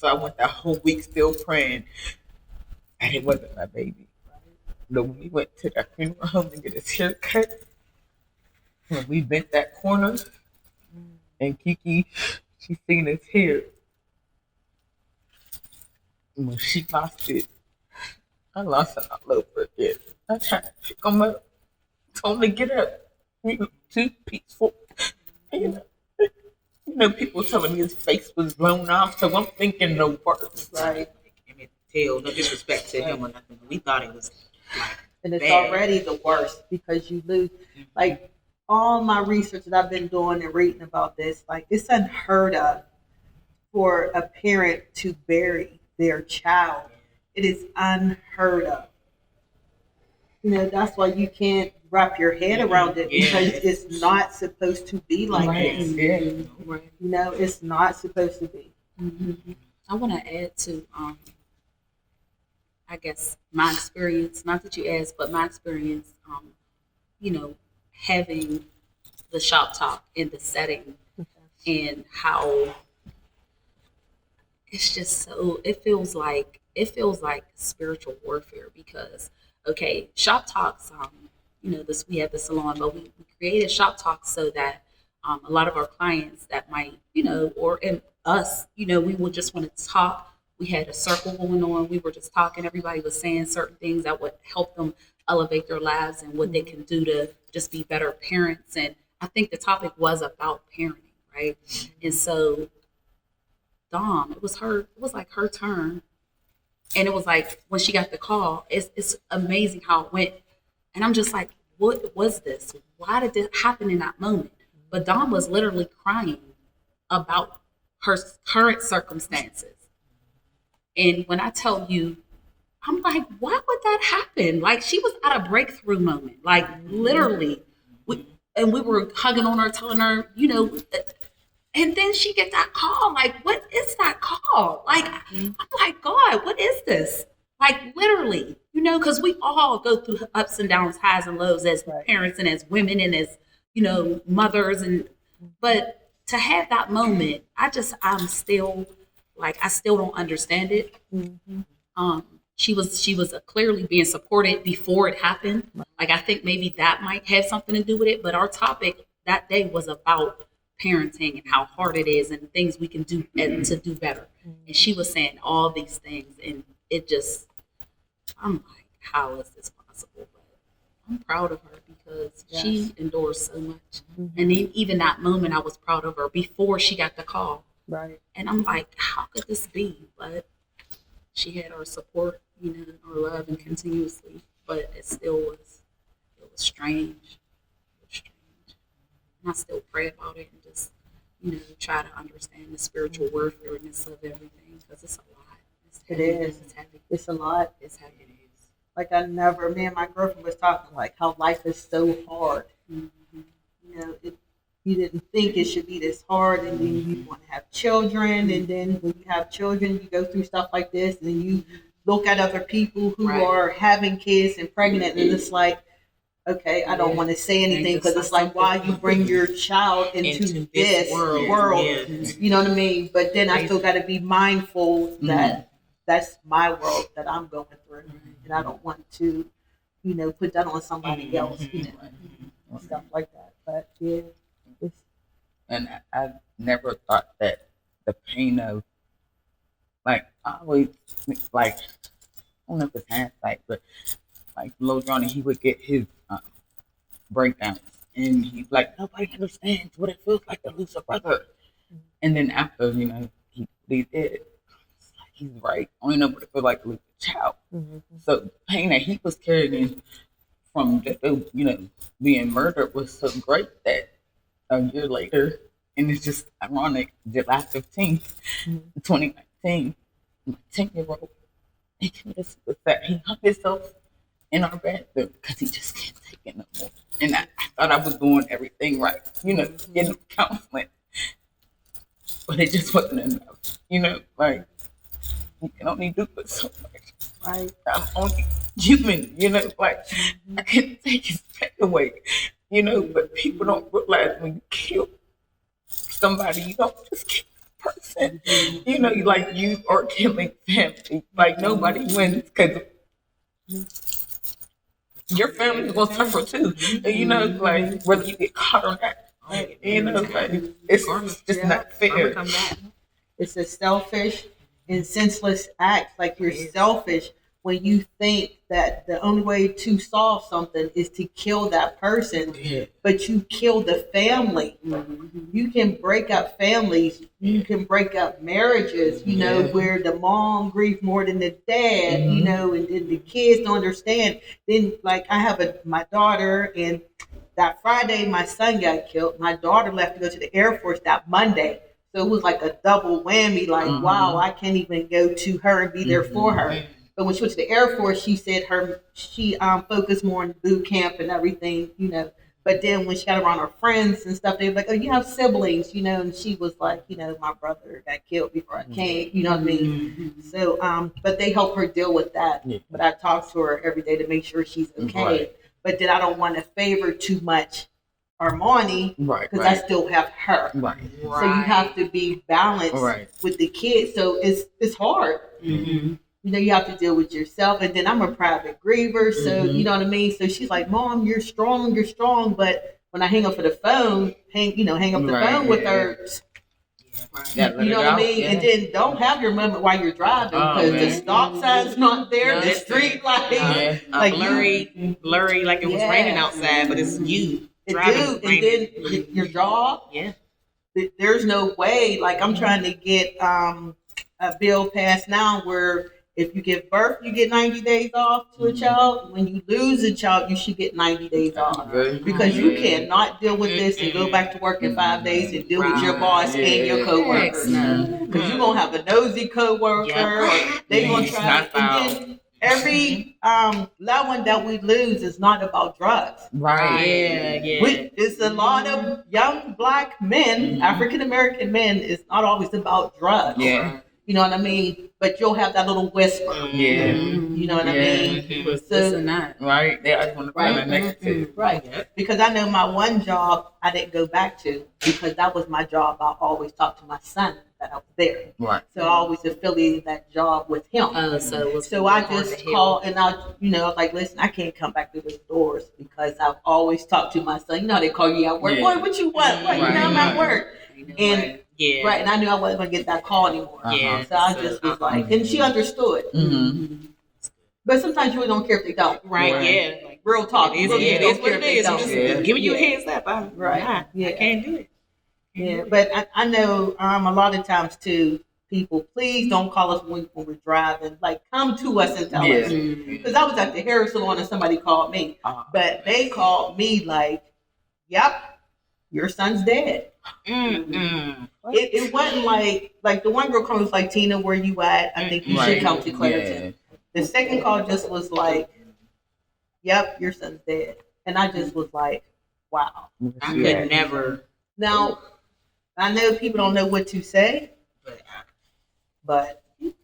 So I went that whole week still praying, and it wasn't my baby. No, when we went to that funeral home to get his hair cut, when we bent that corner, and Kiki, she seen his hair. And when she lost it, I lost it all over again. I tried to pick him up, told him to get up. Too peaceful. You know, people telling me his face was blown off, so I'm thinking the worst. Right. I mean, tell no disrespect to him or nothing. We thought it was like, and it's bad. already the worst because you lose. Like all my research that I've been doing and reading about this, like it's unheard of for a parent to bury their child. It is unheard of. That's why you can't wrap your head around it because it's not supposed to be like this. It's not supposed to be. Mm-hmm. I want to add to, I guess, my experience, not that you asked, but my experience, having the shop talk in the setting and how it's just so, it feels like spiritual warfare because, okay, shop talks, we had the salon, but we created shop talks so that a lot of our clients that might, or in us, we would just want to talk. We had a circle going on. We were just talking. Everybody was saying certain things that would help them elevate their lives and what they can do to just be better parents. And I think the topic was about parenting, right? And so Dom, it was like her turn. And it was like when she got the call, it's amazing how it went. And I'm just like, what was this? Why did this happen in that moment? But Dom was literally crying about her current circumstances. And when I tell you, I'm like, why would that happen? Like she was at a breakthrough moment, like literally. And we were hugging on her, telling her, and then she get that call. Like, what is that call? Like, I'm like, God, what is this? Like, literally, because we all go through ups and downs, highs and lows as parents and as women and as, mothers. But to have that moment, I'm still, like, I still don't understand it. Mm-hmm. She was clearly being supported before it happened. Like, I think maybe that might have something to do with it. But our topic that day was about parenting and how hard it is and things we can do and to do better. And she was saying all these things, and it just, I'm like, how is this possible? But I'm proud of her because she endures so much. Mm-hmm. And then even that moment, I was proud of her before she got the call. Right. And I'm like, how could this be? But she had our support, our love, and continuously. But it was strange. And I still pray about it and just, try to understand the spiritual warfareness of everything because it's a lot. It is. It's heavy. It's a lot. It's heavy. It is. Like me and my girlfriend was talking like how life is so hard. Mm-hmm. You didn't think it should be this hard, and then you want to have children, and then when you have children, you go through stuff like this, and then you look at other people who are having kids and pregnant, and it's like, okay, I don't want to say anything because it's like, why you bring your child into this world? You know what I mean? But then I still got to be mindful that that's my world that I'm going through, and I don't want to, put that on somebody else, stuff like that. But yeah, and I never thought that the pain of, like, I always, like, I don't know if it's hindsight, but like Lil Johnny, he would get his breakdowns, and he's like, nobody understands what it feels like to lose a brother. And then after, he did, it's like, he's right. I only know what it feels like to lose a child. Mm-hmm. So the pain that he was carrying from just, being murdered was so great that a year later, and it's just ironic, July 15th, 2019, my 10-year-old, he committed suicide. He hung himself in our bathroom because he just can't take it no more. And I thought I was doing everything right, getting counseling, but it just wasn't enough. Like, you can only do but so much. Right. I'm only human, like, I can't take his pet away, but people don't realize when you kill somebody, you don't just kill person. You know, like you are killing family. Like nobody wins because your family is gonna suffer too. And you know, like whether you get caught or not. You know, like it's just Yeah. not fair. Come back. It's a selfish and senseless act. Like you're selfish when you think that the only way to solve something is to kill that person, Yeah. but you kill the family. You can break up families. You can break up marriages, you know, Yeah. where the mom grieves more than the dad, you Mhm. know, and then the kids don't understand. Then, like, I have my daughter, and that Friday my son got killed. My daughter left to go to the Air Force that Monday. So it was like a double whammy, like, wow, I can't even go to her and be there for her. But when she went to the Air Force, she said she focused more on boot camp and everything, you know. But then when she got around her friends and stuff, they were like, "Oh, you have siblings," you know. And she was like, "You know, my brother got killed before I came," you know what I mean? So, but they help her deal with that. Yeah. But I talk to her every day to make sure she's okay. Right. But then I don't want to favor too much Armani Right. because I Right. still have her. Right. So you have to be balanced Right. with the kids. So it's hard. Mm-hmm. You know, you have to deal with yourself. And then I'm a private griever. So, you know what I mean? So she's like, "Mom, you're strong, you're strong." But when I hang up for the phone, hang up the Right, phone with yeah. her, Gotta let you know it what I out, mean? yeah. And then don't have your moment while you're driving Oh, because the man. stop sign's not there, No, the that's street light. Yeah. Like blurry, like it was Yeah. raining outside, but it's you It driving. do, and raining. then your job. Yeah. There's no way. Like I'm trying to get a bill passed now where if you give birth, you get 90 days off to a child. When you lose a child, you should get 90 days off Good. because you Yeah. cannot deal with this and go back to work in 5 days and deal with your boss and your coworkers. Mhm. Because you're gonna have a nosy coworker, or they gonna try. Snuff out. And then every loved one that we lose is not about drugs. Right. Yeah. It's a lot of young black men, African American men. It's not always about drugs. Yeah. You know what I mean? But you'll have that little whisper. Yeah. You know what I Yeah. mean? This So, and that. Right. They just want to find a negative. right. Because I know my one job I didn't go back to because that was my job. I always talked to my son that I was there. Right. So I always affiliated that job with him. So it was So I hard just to heal. called and I was like, "Listen, I can't come back through those doors because I've always talked to my son. You know how they call you at work. Yeah. Boy, what you want? What, you know, I'm at work. And Yeah. right, and I knew I wasn't gonna get that call anymore. Yeah. So I just was like, and she understood. Mm-hmm. But sometimes you really don't care if they don't. Right. Right. Yeah. Like, Real talk. it You really is don't what care it if they is. I'm don't. just Yeah. giving you a Yeah. heads up. I Yeah. can't do it. Yeah, but I know a lot of times too, people, please don't call us when we're driving. Like, come to us and tell Yeah. us. Because I was at the hair salon and somebody called me, but they called me like, "Yep, your son's dead." Mm-mm. It wasn't like the one girl called was like, "Tina, where you at? I think you should come to Clariton." The second call just was like, "Yep, your son's dead," and I just was like, "Wow." I Yeah. could never. Now I know people don't know what to say, but it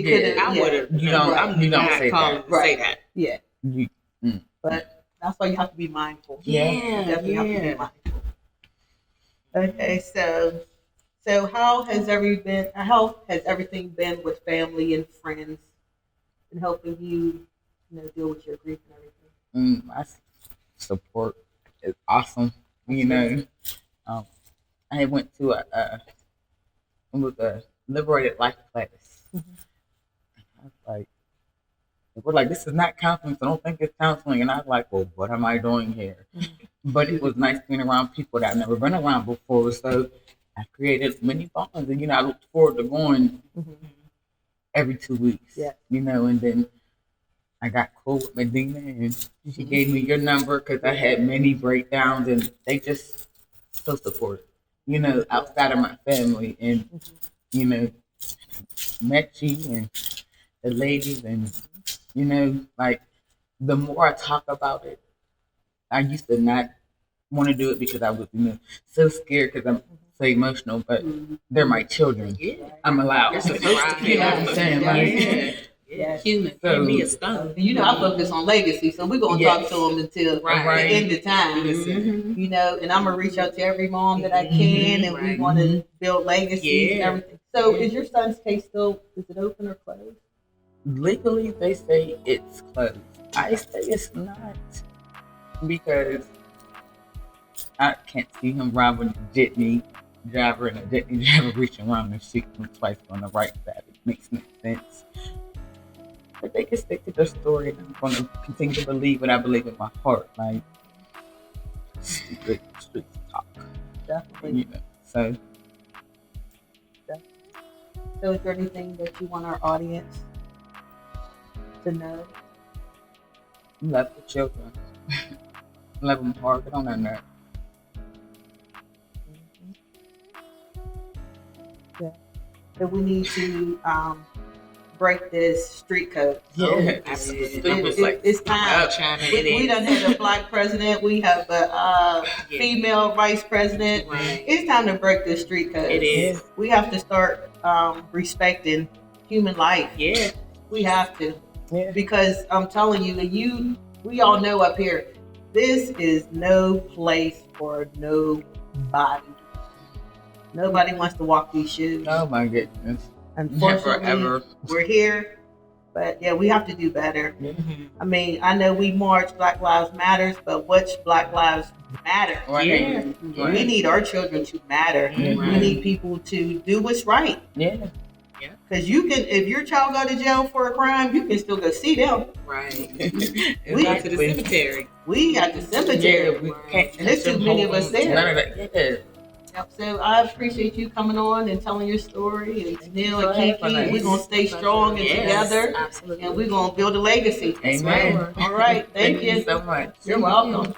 could have. I would have. You don't- I'm you don't not say calling that. to say that. Yeah, You- but that's why you have to be mindful. Yeah. You definitely have to be mindful. Okay, so how has everything been with family and friends and helping you, deal with your grief and everything? My support is awesome. You know, I went to it was a liberated life class. I was like, we're like, this is not counseling, so don't think it's counseling. And I was like, well, what am I doing here? But it was nice being around people that I've never been around before. So I created many bonds, and I looked forward to going every 2 weeks. Yeah. And then I got cool with Medina, and she gave me your number because I had many breakdowns, and they just so supportive. Outside of my family, and met you and the ladies, and like the more I talk about it, I used to not want to do it because I was so scared because I'm so emotional, but they're my children. Yeah. I'm allowed. You're supposed to You know what I'm saying? Like, Yeah. Human. So- Give me a stone. You know, I focus on legacy, so we're gonna Yes. talk to them until Right. the end of time. Listen. You know, and I'm gonna reach out to every mom that I can, and we Right. want to build legacy and Yeah. everything. So, Yeah. is your son's case still? Is it open or closed? Legally, they say it's closed. I say it's not because I can't see him robbing a jitney driver and a jitney driver reaching around and shooting him twice on the right side. It makes no sense. But they can stick to their story, and I'm going to continue to believe what I believe in my heart. Like, stupid street talk. Definitely. You know, so So, is there anything that you want our audience to know? love the children. Love them hard. Get on their nerves. Yeah. So we need to break this street code. Yeah, absolutely. It's time. We done had a black president. We have a female vice president. Right. It's time to break this street code. It is. We have to start respecting human life. Yeah. We have to. Yeah. Because I'm telling you, we all know up here, this is no place for nobody. Nobody wants to walk these shoes. Oh my goodness. Unfortunately, Never ever. we're here. But yeah, we have to do better. Mhm. I mean, I know we march Black Lives Matters, but which Black Lives matter? Right. Yeah. We need our children to matter. Yeah. We need people to do what's right. Yeah. Because you can, if your child go to jail for a crime, you can still go see them. Right. We- Go to the cemetery. We at the cemetery. Yeah, we can't. And there's too many of us there. None of that. Yeah. Yep. So I appreciate you coming on and telling your story. And Neil and Kiki, we're going to stay strong and Yes. together. Absolutely. And we're going to build a legacy. Amen. All right. Thank you. so much. You're welcome.